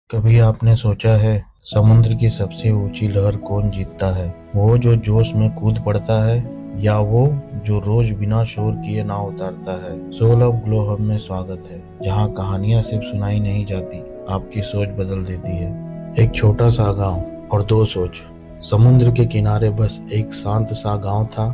कभी आपने सोचा है समुद्र की सबसे ऊंची लहर कौन जीतता है? वो जो जोश में कूद पड़ता है या वो जो रोज बिना शोर किए नाव उतारता है? सोल ऑफ ग्लो हब में स्वागत है, जहाँ कहानियां सिर्फ सुनाई नहीं जाती, आपकी सोच बदल देती है। एक छोटा सा गांव और दो सोच। समुद्र के किनारे बस एक शांत सा गांव था।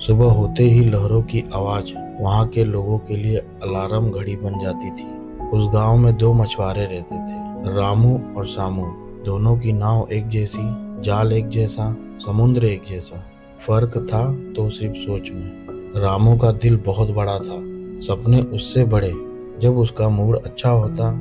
सुबह होते ही लहरों की आवाज वहां के लोगों के लिए अलार्म घड़ी बन जाती थी। उस गांव में दो मछुआरे रहते थे, रामू और सामू। दोनों की नाव एक जैसी, जाल एक जैसा, समुद्र एक जैसा। फर्क था तो सिर्फ सोच में। रामू का दिल बहुत बड़ा था, सपने उससे बड़े। जब उसका मूड अच्छा होता,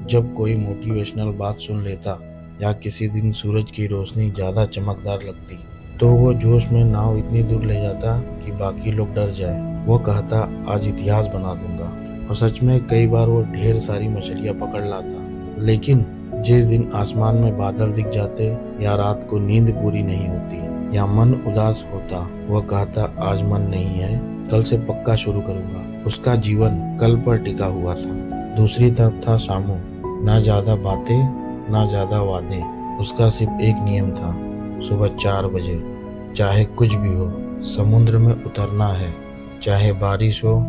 जब कोई मोटिवेशनल बात सुन लेता या किसी दिन सूरज की रोशनी ज्यादा चमकदार लगती, तो वो जोश में नाव इतनी दूर ले जाता कि बाकी लोग डर जाए। वो कहता, आज इतिहास बना दूंगा। और सच में कई बार वो ढेर सारी मछलियां पकड़ लाता। लेकिन जिस दिन आसमान में बादल दिख जाते, या रात को नींद पूरी नहीं होती, या मन उदास होता, वह कहता, आज मन नहीं है, कल से पक्का शुरू करूंगा। उसका जीवन कल पर टिका हुआ था। दूसरी तरफ था शामू। ना ज्यादा बातें, ना ज्यादा वादे। उसका सिर्फ एक नियम था, सुबह 4 बजे, चाहे कुछ भी हो, समुद्र में उतरना है। चाहे बारिश हो,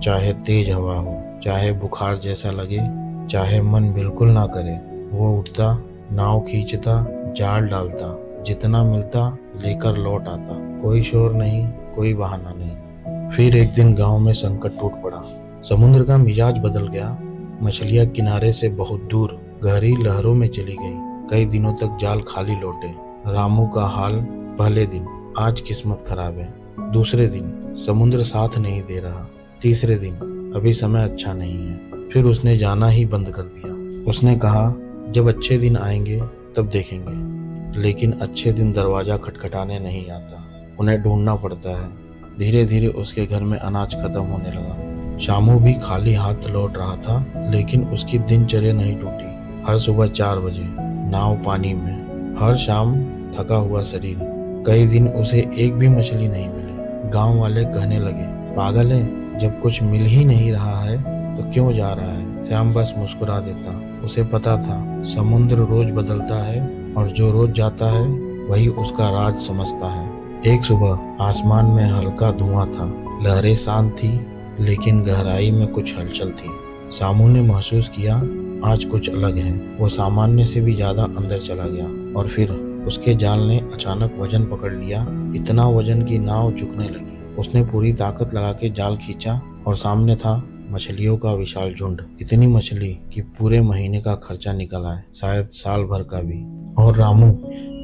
चाहे तेज हवा हो, चाहे बुखार जैसा लगे, चाहे मन बिल्कुल ना करे, वो उठता, नाव खींचता, जाल डालता, जितना मिलता लेकर लौट आता। कोई शोर नहीं, कोई बहाना नहीं। फिर एक दिन गांव में संकट टूट पड़ा। समुद्र का मिजाज बदल गया। मछलियां किनारे से बहुत दूर गहरी लहरों में चली गईं। कई दिनों तक जाल खाली लौटे। रामू का हाल, पहले दिन, आज किस्मत खराब है। दूसरे दिन, समुद्र साथ नहीं दे रहा। तीसरे दिन, अभी समय अच्छा नहीं है। फिर उसने जाना ही बंद कर दिया। उसने कहा, जब अच्छे दिन आएंगे तब देखेंगे। लेकिन अच्छे दिन दरवाजा खटखटाने नहीं आता, उन्हें ढूंढना पड़ता है। धीरे धीरे उसके घर में अनाज खत्म होने लगा। शामू भी खाली हाथ लौट रहा था, लेकिन उसकी दिनचर्या नहीं टूटी। हर सुबह 4 बजे, नाव पानी में। हर शाम थका हुआ शरीर। कई दिन उसे एक भी मछली नहीं मिली। गांव वाले कहने लगे, पागल है, जब कुछ मिल ही नहीं रहा है तो क्यों जा रहा है? श्याम बस मुस्कुरा देता। उसे पता था, समुद्र रोज बदलता है, और जो रोज जाता है वही उसका राज समझता है। एक सुबह आसमान में हल्का धुआं था। लहरें शांत थी, लेकिन गहराई में कुछ हलचल थी। सामू ने महसूस किया, आज कुछ अलग है। वो सामान्य से भी ज्यादा अंदर चला गया, और फिर उसके जाल ने अचानक वजन पकड़ लिया। इतना वजन की नाव झुकने लगी। उसने पूरी ताकत लगा के जाल खींचा, और सामने था मछलियों का विशाल झुंड। इतनी मछली कि पूरे महीने का खर्चा निकल आए, शायद साल भर का भी। और रामू,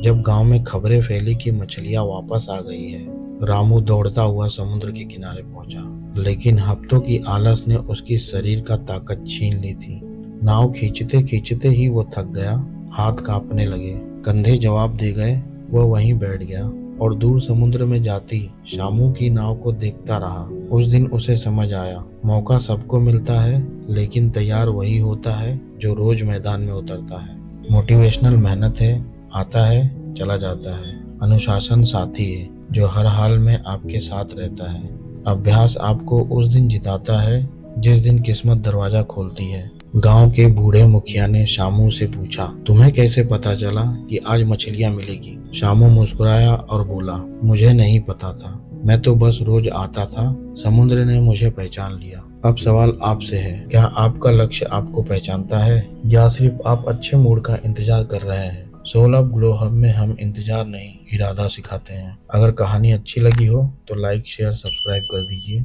जब गांव में खबरें फैली कि मछलियां वापस आ गई है, रामू दौड़ता हुआ समुद्र के किनारे पहुंचा। लेकिन हफ्तों की आलस ने उसकी शरीर का ताकत छीन ली थी। नाव खींचते खींचते ही वो थक गया। हाथ कांपने लगे, कंधे जवाब दे गए। वह वहीं बैठ गया और दूर समुद्र में जाती शामू की नाव को देखता रहा। उस दिन उसे समझ आया, मौका सबको मिलता है, लेकिन तैयार वही होता है जो रोज मैदान में उतरता है। मोटिवेशनल मेहनत है, आता है, चला जाता है। अनुशासन साथी है, जो हर हाल में आपके साथ रहता है। अभ्यास आपको उस दिन जिताता है जिस दिन किस्मत दरवाजा खोलती है। गांव के बूढ़े मुखिया ने शामू से पूछा, तुम्हें कैसे पता चला कि आज मछलियां मिलेगी? शामू मुस्कुराया और बोला, मुझे नहीं पता था, मैं तो बस रोज आता था। समुद्र ने मुझे पहचान लिया। अब सवाल आपसे है, क्या आपका लक्ष्य आपको पहचानता है, या सिर्फ आप अच्छे मूड का इंतजार कर रहे हैं? सोल ऑफ ग्लो हब में हम इंतजार नहीं, इरादा सिखाते हैं। अगर कहानी अच्छी लगी हो तो लाइक, शेयर, सब्सक्राइब कर दीजिए।